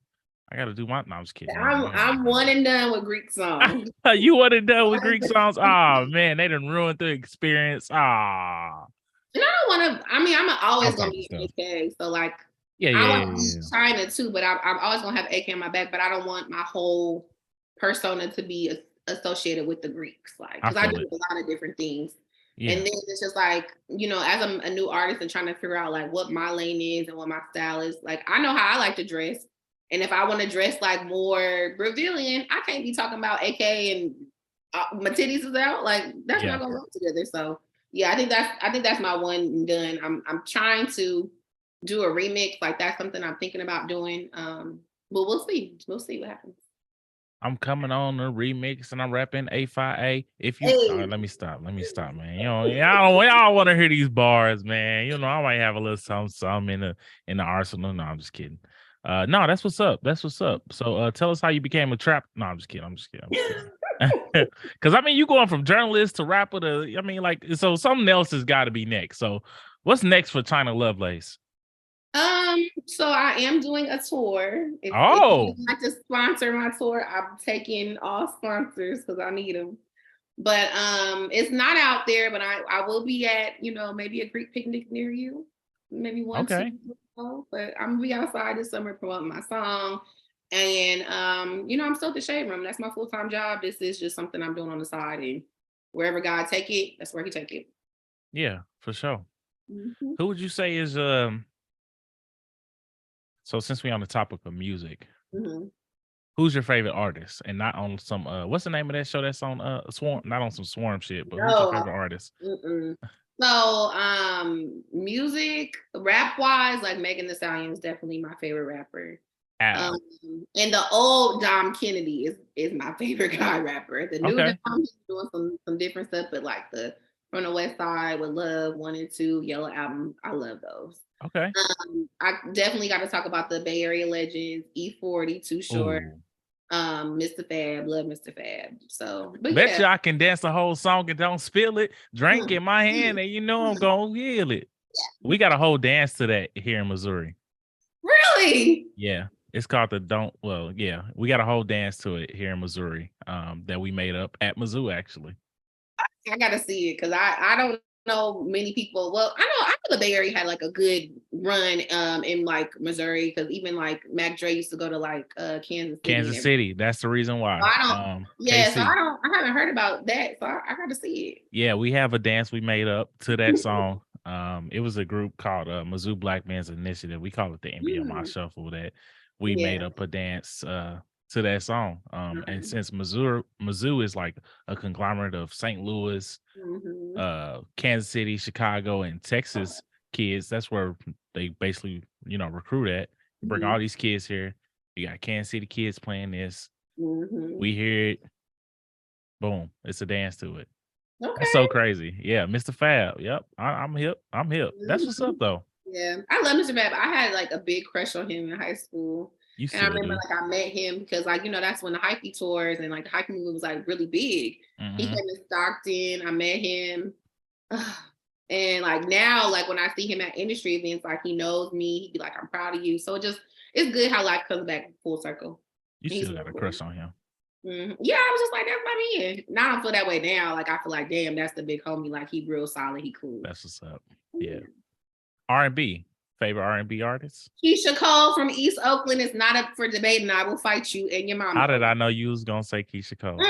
gotta do my. No, I'm just kidding. I'm one and done with Greek songs. You one and done with Greek songs? Oh man, they done ruined the experience. Ah. And I don't want to. I mean, I'm always gonna be AK. So like, I want China too, but I'm always gonna have AK on my back. But I don't want my whole persona to be associated with the Greeks, like, because I do a lot of different things. Yeah. And then it's just like, as I'm a new artist and trying to figure out like what my lane is and what my style is, like I know how I like to dress. And if I want to dress like more Brazilian, I can't be talking about AK and my titties is out. Like that's not gonna work together. So yeah, I think that's my one and done. I'm trying to do a remix. Like that's something I'm thinking about doing. But we'll see. We'll see what happens. I'm coming on a remix and I'm rapping A5A. If you let me stop, man. Y'all want to hear these bars, man. I might have a little something in the arsenal. No, I'm just kidding. No, that's what's up. So tell us how you became a trap. No, I'm just kidding. Because I mean, you going from journalist to rapper to, so something else has got to be next. So what's next for China Lovelace? So I am doing a tour. If you'd like to sponsor my tour, I'm taking all sponsors because I need them. But it's not out there, but I will be at, maybe a Greek picnic near you. Maybe one, two. But I'm gonna be outside this summer promoting my song. And I'm still at the Shade Room. That's my full-time job. This is just something I'm doing on the side, and wherever God take it, that's where he take it. Yeah, for sure. Mm-hmm. Who would you say is so since we're on the topic of music, who's your favorite artist? And not on some what's the name of that show that's on Swarm? Not on some Swarm shit, but who's your favorite artist? So music, rap wise, like Megan Thee Stallion is definitely my favorite rapper. And the old Dom Kennedy is my favorite guy rapper. The new Dom is doing some different stuff, but like the From the West Side with Love 1 and 2, Yellow Album, I love those. Okay. I definitely got to talk about the Bay Area legends, E40, Too Short, Mr. Fab, love Mr. Fab. So, but bet you I can dance the whole song and don't spill it. Drink in my hand, and I'm gonna yell it. We got a whole dance to that here in Missouri. Really? Yeah. It's called we got a whole dance to it here in Missouri that we made up at Mizzou, actually. I gotta see it because I don't know many people. Well, I know the Bay Area had like a good run in like Missouri because even like Mac Dre used to go to like Kansas City. That's the reason why. So I haven't heard about that. So I gotta see it. Yeah, we have a dance we made up to that song. It was a group called Mizzou Black Men's Initiative. We call it the NBMI Shuffle. That we made up a dance to that song. And since Mizzou is like a conglomerate of St. Louis, Kansas City, Chicago, and Texas kids, that's where they basically recruit at. Bring all these kids here. You got Kansas City kids playing this. We hear it. Boom! It's a dance to it. Okay. That's so crazy. Yeah, Mr. Fab. Yep, I'm hip. That's what's up though. Yeah, I love Mr. Fab. I had like a big crush on him in high school. And I remember like I met him because like that's when the hyphy tours and like the hyphy movie was like really big. He came to Stockton. I met him. And like now, like when I see him at industry events, like he knows me. He'd be like, "I'm proud of you." So it's good how life comes back full circle. You still got a crush on him. Yeah, I was just like, that's my man. Now I don't feel that way now. Like I feel like, damn, that's the big homie. Like he real solid. He cool. That's what's up. Yeah. R&B. Favorite R&B artist? Keisha Cole from East Oakland is not up for debate, and I will fight you and your mama. How did I know you was gonna say Keisha Cole?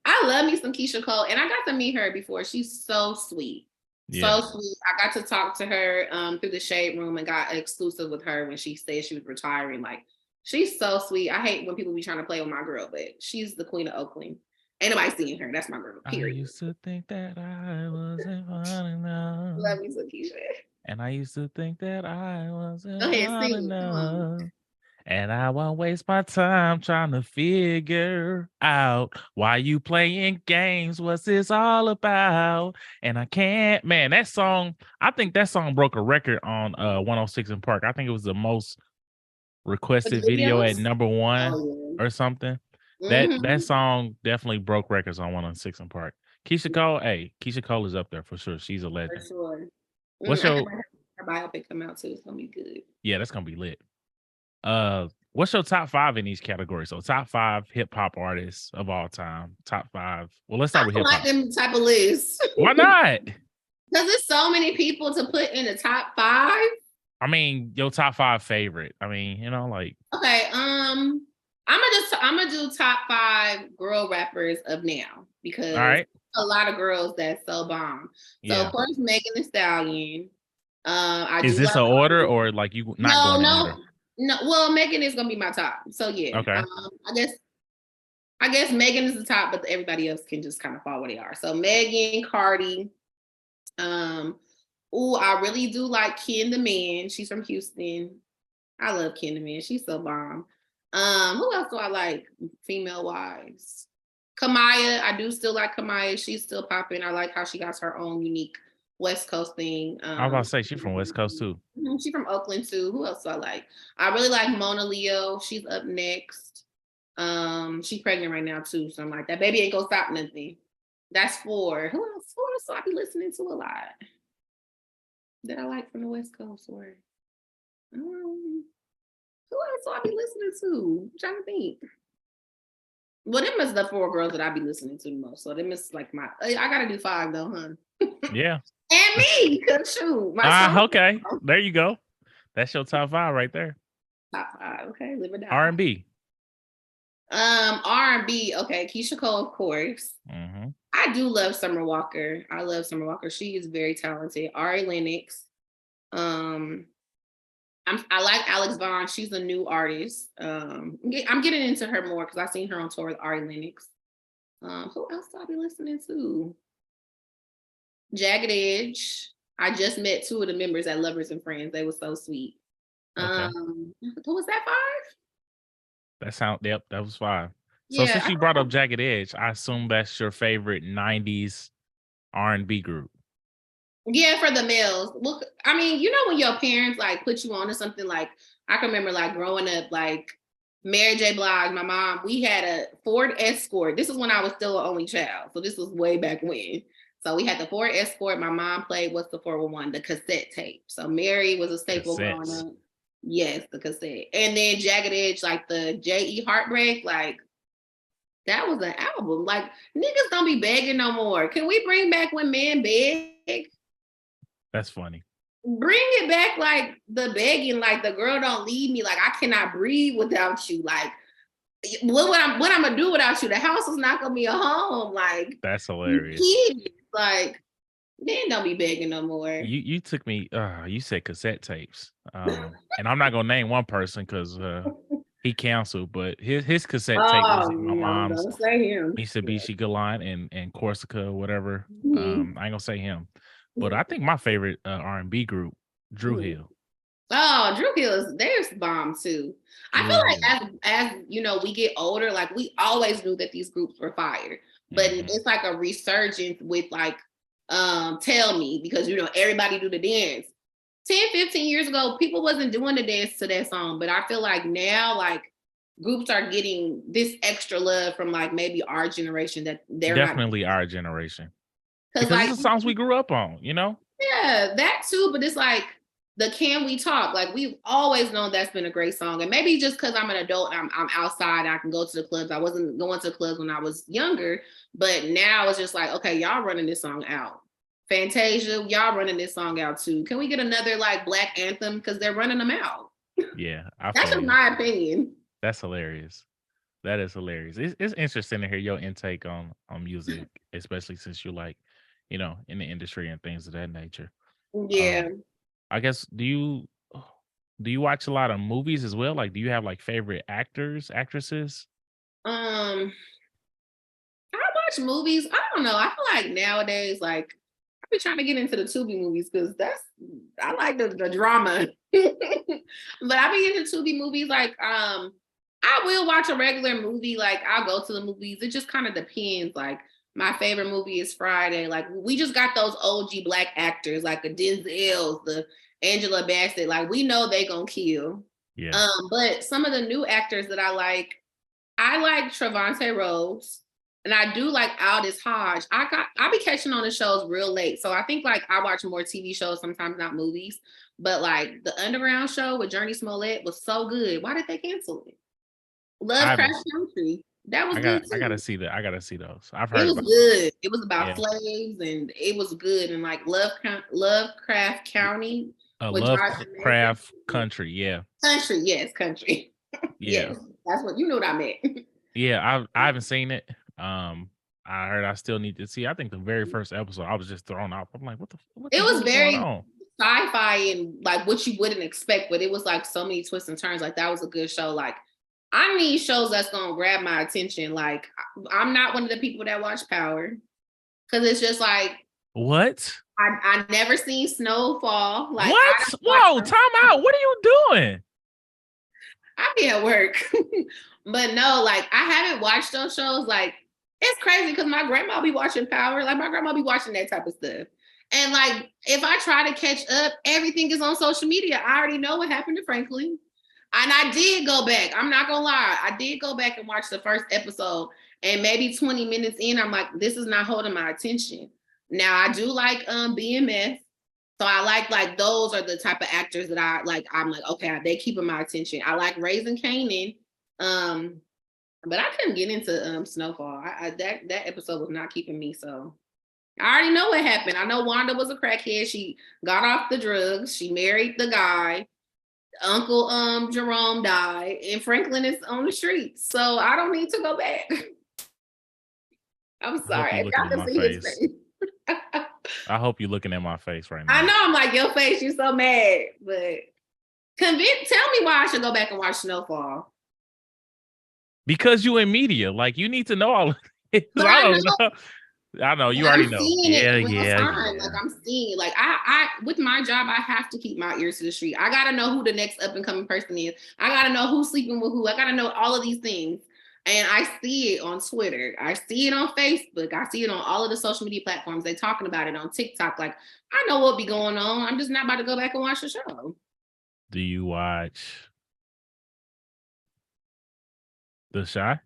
I love me some Keisha Cole, and I got to meet her before. She's so sweet. Yeah. So sweet. I got to talk to her through the Shade Room and got exclusive with her when she said she was retiring. Like, she's so sweet. I hate when people be trying to play with my girl, but she's the queen of Oakland. Ain't nobody seeing her. That's my girl, period. I used to think that I wasn't fun enough. Love me some Keisha. And I used to think that I wasn't fun enough. And I won't waste my time trying to figure out why you playing games. What's this all about? And I can't, man, that song, I think that song broke a record on 106 in Park. I think it was the most requested video at #1 or something. That song definitely broke records on 106 in Park. Keisha Cole, Keisha Cole is up there for sure. She's a legend. For sure. What's your her biopic come out too? It's gonna be good. Yeah, that's gonna be lit. What's your top 5 in each category? So top 5 hip hop artists of all time. Top 5. Well, let's start with hip hop. I don't like them type of lists. Why not? Because there's so many people to put in the top 5. I mean, your top 5 favorite. I mean, like. Okay. I'm gonna do top 5 girl rappers of now because all right. A lot of girls that's so bomb. So of course, Megan Thee Stallion. Is this an order or like you not going in order? No, well, Megan is gonna be my top. So yeah. Okay. I guess Megan is the top, but everybody else can just kind of fall where they are. So Megan, Cardi. I really do like Ken the Man. She's from Houston. I love Ken the Man. She's so bomb. Who else do I like? Female wise. Kamaya. I do still like Kamaya. She's still popping. I like how she got her own unique West Coast thing. I was about to say she's from West Coast too. She's from Oakland too. Who else do I like? I really like Mona Leo. She's up next. She's pregnant right now too. So I'm like, that baby ain't gonna stop nothing. That's 4. Who else do I be listening to a lot? That I like from the West Coast or who else do I be listening to? I'm trying to think. Well, them is the 4 girls that I be listening to the most. So them is like I gotta do 5 though, huh? Yeah. And me, cause shoot. Okay. There you go. That's your top 5 right there. Top 5, okay. Live or die. R&B. R&B, okay. Keisha Cole, of course. Mm-hmm. I do love Summer Walker. I love Summer Walker. She is very talented. Ari Lennox. I like Alex Vaughn. She's a new artist. I'm getting into her more because I've seen her on tour with Ari Lennox. Who else do I be listening to? Jagged Edge. I just met 2 of the members at Lovers and Friends. They were so sweet. Okay. Was that 5? That was 5. So since you brought up Jagged Edge, I assume that's your favorite 90s R&B group. Yeah, for the males. Look, I mean, when your parents like put you on to something, like I can remember like growing up, like Mary J. Blige, my mom, we had a Ford Escort. This is when I was still an only child. So this was way back when. So we had the Ford Escort. My mom played What's the 411, the cassette tape. So Mary was a staple growing up. Yes, the cassette. And then Jagged Edge, like the J.E. Heartbreak, like that was an album. Like niggas don't be begging no more. Can we bring back when men beg? That's funny. Bring it back, like the begging, like the girl don't leave me, like I cannot breathe without you. Like what I'm gonna do without you? The house is not gonna be a home. Like that's hilarious. Like men don't be begging no more. You took me. You said cassette tapes, and I'm not gonna name one person because he canceled, but his cassette tape was in my mom's Mitsubishi Galant and Corsica or whatever. I ain't gonna say him, but I think my favorite R&B group, Dru Hill. Oh, Dru Hill there's bomb too. I feel like as you know, we get older, like we always knew that these groups were fire, but it's like a resurgence with like Tell Me, because you know everybody do the dance. 10, 15 years ago, people wasn't doing the dance to that song, but I feel like now, like groups are getting this extra love from like maybe our generation that they're definitely our generation. Because like, it's the songs we grew up on, you know? Yeah, that too. But it's like the Can We Talk? Like we've always known that's been a great song. And maybe just because I'm an adult, I'm outside, I can go to the clubs. I wasn't going to the clubs when I was younger, but now it's just like, okay, y'all running this song out. Fantasia, y'all running this song out too. Can we get another like Black anthem? Because they're running them out. Yeah, that's just my opinion. That's hilarious. That is hilarious. It's interesting to hear your intake on music, especially since you're like, you know, in the industry and things of that nature. Yeah. I guess do you watch a lot of movies as well? Like, do you have like favorite actors, actresses? I watch movies. I don't know. I feel like nowadays, like I be trying to get into the Tubi movies because I like the drama. But I be into Tubi movies. Like I will watch a regular movie. Like I'll go to the movies. It just kind of depends. Like my favorite movie is Friday. Like we just got those OG Black actors, like the Denzels, the Angela Bassett. Like we know they gonna kill. Yeah. But some of the new actors that I like Trevante Rhodes. And I do like Aldous Hodge. I be catching on the shows real late. So I think like I watch more TV shows, sometimes not movies. But like the Underground show with Journey Smollett was so good. Why did they cancel it? Lovecraft Country. That was good too. I gotta see that. I gotta see those. I've heard it was good. It was about slaves and it was good. And like Lovecraft County. Lovecraft Country, yeah. Country, yes, country. Yeah. Yes, that's what you know what I meant. Yeah, I haven't seen it. I heard I still need to see. I think the very first episode, I was just thrown off. I'm like, what the it was very sci-fi and like what you wouldn't expect, but it was like so many twists and turns. Like that was a good show. Like I need shows that's gonna grab my attention. Like I'm not one of the people that watch Power because it's just like what? I never seen Snowfall. Like what? Whoa, time out. What are you doing? I be at work. But no, like I haven't watched those shows. Like it's crazy because my grandma be watching Power. Like my grandma be watching that type of stuff. And like if I try to catch up, everything is on social media. I already know what happened to Franklin. And I did go back. I'm not gonna lie. I did go back and watch the first episode. And maybe 20 minutes in, I'm like, this is not holding my attention. Now I do like BMF. So I like those are the type of actors that I like. I'm like, okay, they keeping my attention. I like Raising Kanan. But I couldn't get into Snowfall. That episode was not keeping me. So I already know what happened. I know Wanda was a crackhead. She got off the drugs. She married the guy. Uncle Jerome died, and Franklin is on the streets. So I don't need to go back. I'm sorry. I got to see his face. I hope you're looking at my face right now. I know I'm like, your face, you're so mad. But tell me why I should go back and watch Snowfall. Because you in media. Like, you need to know all of it. I don't know. I know, you already know. Yeah. Like I'm seeing it. Like I with my job, I have to keep my ears to the street. I gotta know who the next up and coming person is. I gotta know who's sleeping with who. I gotta know all of these things. And I see it on Twitter. I see it on Facebook. I see it on all of the social media platforms. They talking about it on TikTok. Like, I know what be going on. I'm just not about to go back and watch the show. Do you watch The Chi?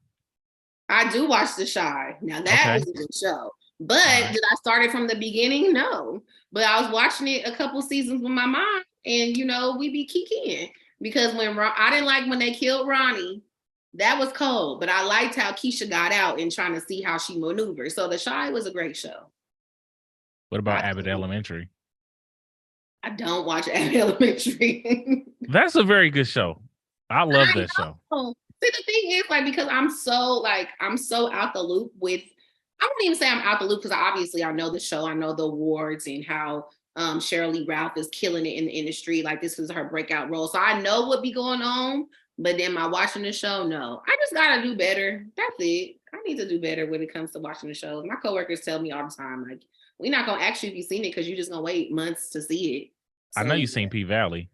I do watch The Chi. Now that was a good show. But did I start it from the beginning? No. But I was watching it a couple seasons with my mom, and we be kikiing because I didn't like when they killed Ronnie. That was cold, but I liked how Keisha got out and trying to see how she maneuvered. So The Chi was a great show. What about Abbott Elementary? I don't watch Abbott Elementary. That's a very good show. I love that show. See, the thing is, like, because I'm so out the loop with, I won't even say I'm out the loop because obviously I know the show, I know the awards and how Cheryl Lee Ralph is killing it in the industry. Like, this is her breakout role. So I know what be going on, but then my watching the show, no. I just gotta do better. That's it. I need to do better when it comes to watching the show. My coworkers tell me all the time, like, we're not gonna ask you if you've seen it because you're just gonna wait months to see it. So, I know you've seen P-Valley.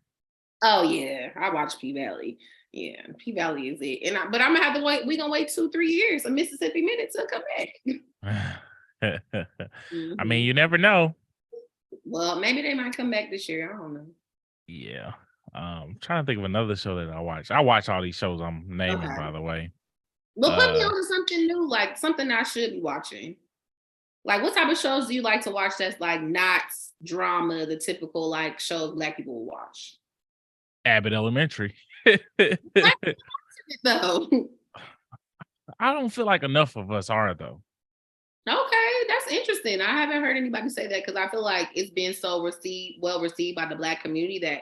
Oh yeah, I watched P-Valley. Yeah, P-Valley is it. But I'm gonna have to wait. We're gonna wait 2-3 years a Mississippi Minute to come back. I mean, you never know. Well, maybe they might come back this year. I don't know. Yeah. Trying to think of another show that I watch. I watch all these shows I'm naming, by the way. Well, put me on to something new, like something I should be watching. Like, what type of shows do you like to watch that's like not drama, the typical like shows Black people will watch? Abbott Elementary. Though. I don't feel like enough of us are, though. Okay, that's interesting. I haven't heard anybody say that because I feel like it's been so well received by the Black community that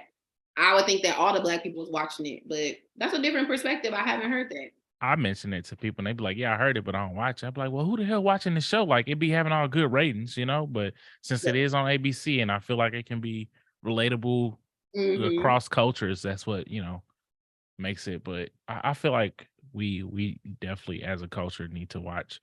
I would think that all the Black people was watching it. But that's a different perspective. I haven't heard that. I mention it to people and they be like, yeah, I heard it, but I don't watch it. I'm like, well, who the hell watching the show? Like, it be having all good ratings, but since it is on ABC and I feel like it can be relatable across cultures, that's what, makes it. But I feel like we definitely as a culture need to watch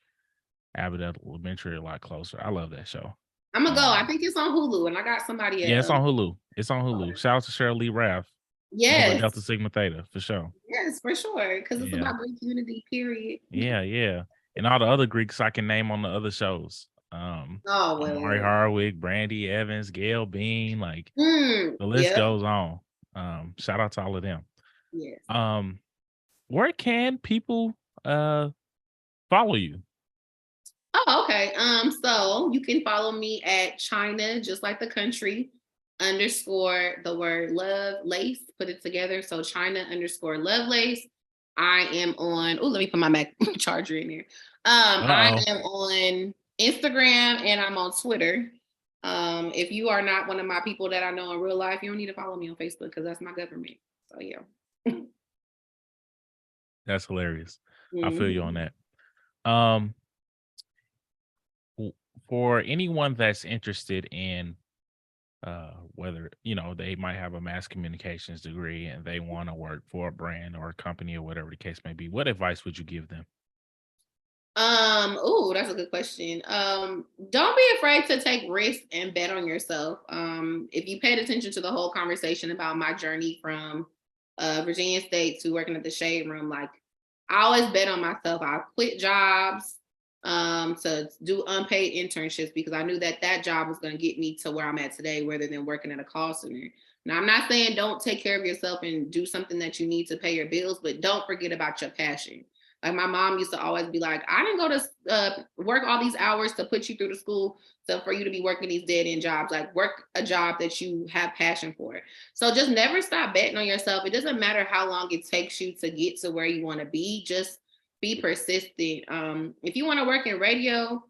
Abbott Elementary a lot closer. I love that show. I'm gonna go. I think it's on Hulu and I got somebody. Yeah, it's on Hulu. It's on Hulu. Shout out to Cheryl Lee Ralph. Yes. Delta Sigma Theta, for sure. Yes, for sure. Because it's about Greek unity, period. Yeah. And all the other Greeks I can name on the other shows. Mari Harwick, Brandy Evans, Gail Bean, like the list goes on. Shout out to all of them. Yes. Where can people follow you? Oh, okay. So you can follow me at China, just like the country, _, the word Lovelace, put it together. So China _ Lovelace. I am on, let me put my Mac charger in there. I am on Instagram and I'm on Twitter. If you are not one of my people that I know in real life, you don't need to follow me on Facebook because that's my government. So yeah. That's hilarious. I feel you on that. For anyone that's interested in whether they might have a mass communications degree and they want to work for a brand or a company or whatever the case may be, what advice would you give them? That's a good question. Don't be afraid to take risks and bet on yourself. If you paid attention to the whole conversation about my journey from Virginia State to working at the Shade Room, like I always bet on myself. I quit jobs to do unpaid internships because I knew that job was going to get me to where I'm at today rather than working at a call center. Now, I'm not saying don't take care of yourself and do something that you need to pay your bills, but don't forget about your passion. Like my mom used to always be like, I didn't go to work all these hours to put you through the school for you to be working these dead end jobs. Like work a job that you have passion for. So just never stop betting on yourself. It doesn't matter how long it takes you to get to where you want to be. Just be persistent. If you want to work in radio,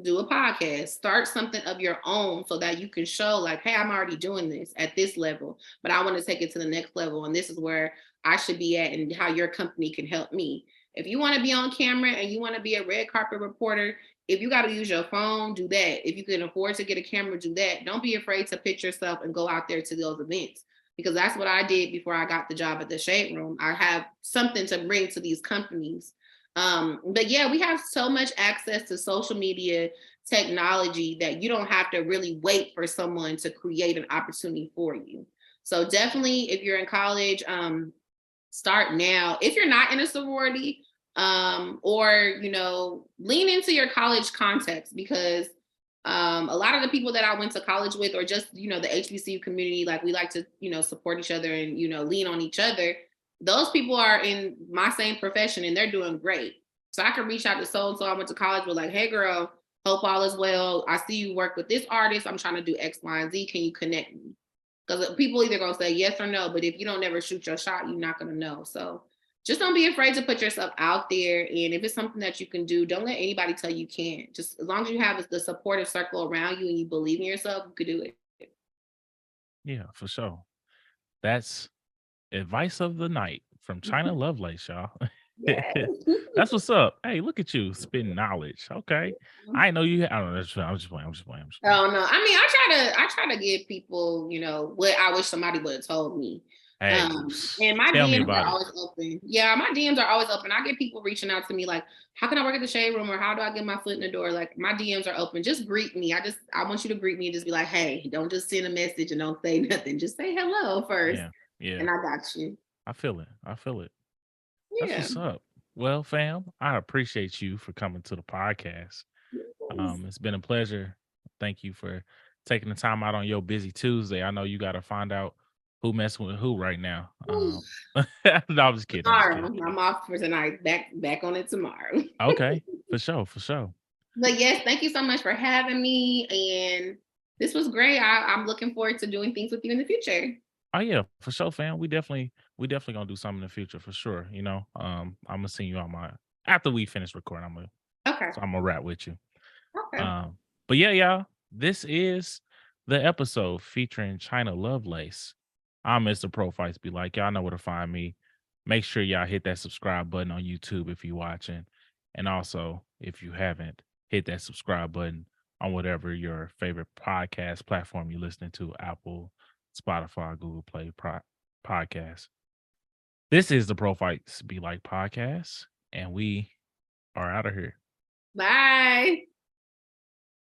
do a podcast, start something of your own so that you can show like, hey, I'm already doing this at this level, but I want to take it to the next level. And this is where I should be at and how your company can help me. If you want to be on camera and you want to be a red carpet reporter, if you got to use your phone, do that. If you can afford to get a camera, do that. Don't be afraid to pitch yourself and go out there to those events because that's what I did before I got the job at the Shade Room. I have something to bring to these companies. But yeah, we have so much access to social media technology that you don't have to really wait for someone to create an opportunity for you. So definitely, if you're in college, start now. If you're not in a sorority, or lean into your college context because a lot of the people that I went to college with, or just the HBCU community, like we like to support each other and lean on each other. Those people are in my same profession and they're doing great. So I can reach out to so-and-so I went to college with like, hey girl, Hope all is well. I see you work with this artist. I'm trying to do X, Y, and Z. Can you connect me? Because people either gonna say yes or no, but if you don't never shoot your shot, you're not gonna know. So just don't be afraid to put yourself out there. And if it's something that you can do, don't let anybody tell you can't. Just as long as you have the supportive circle around you and you believe in yourself, you could do it. Yeah, for sure. That's advice of the night from China Lovelace, y'all. Yes. That's what's up. Hey, look at you spitting knowledge. Okay, I know you. I don't know. I'm just playing. Oh no! I mean, I try to give people, what I wish somebody would have told me. Hey, And my tell me DMs about are it. always open. Yeah, my DMs are always open. I get people reaching out to me like, "How can I work at the Shade Room?" or "How do I get my foot in the door?" Like, my DMs are open. Just greet me. I want you to greet me and just be like, "Hey," don't just send a message and don't say nothing. Just say hello first, Yeah. and I got you. I feel it. That's Yeah. what's up. Well, fam, I appreciate you for coming to the podcast. It's been a pleasure. Thank you for taking the time out on your busy Tuesday. I know you got to find out who messing with who right now. No, I'm just kidding. Tomorrow, I'm off for tonight. Back on it tomorrow. Okay, for sure. But yes, thank you so much for having me, and this was great. I'm looking forward to doing things with you in the future. Oh yeah, for sure, fam. We definitely gonna do something in the future for sure. I'm gonna send you on my after we finish recording. Okay. I'm gonna rap with you. Okay. But yeah, y'all, this is the episode featuring China Lovelace. I'm Mr. Prophytes. Be like, y'all know where to find me. Make sure y'all hit that subscribe button on YouTube if you're watching. And also, if you haven't, hit that subscribe button on whatever your favorite podcast platform you're listening to, Apple, Spotify, Google Play Podcast. This is the Prophytes Be Like podcast, and we are out of here. Bye.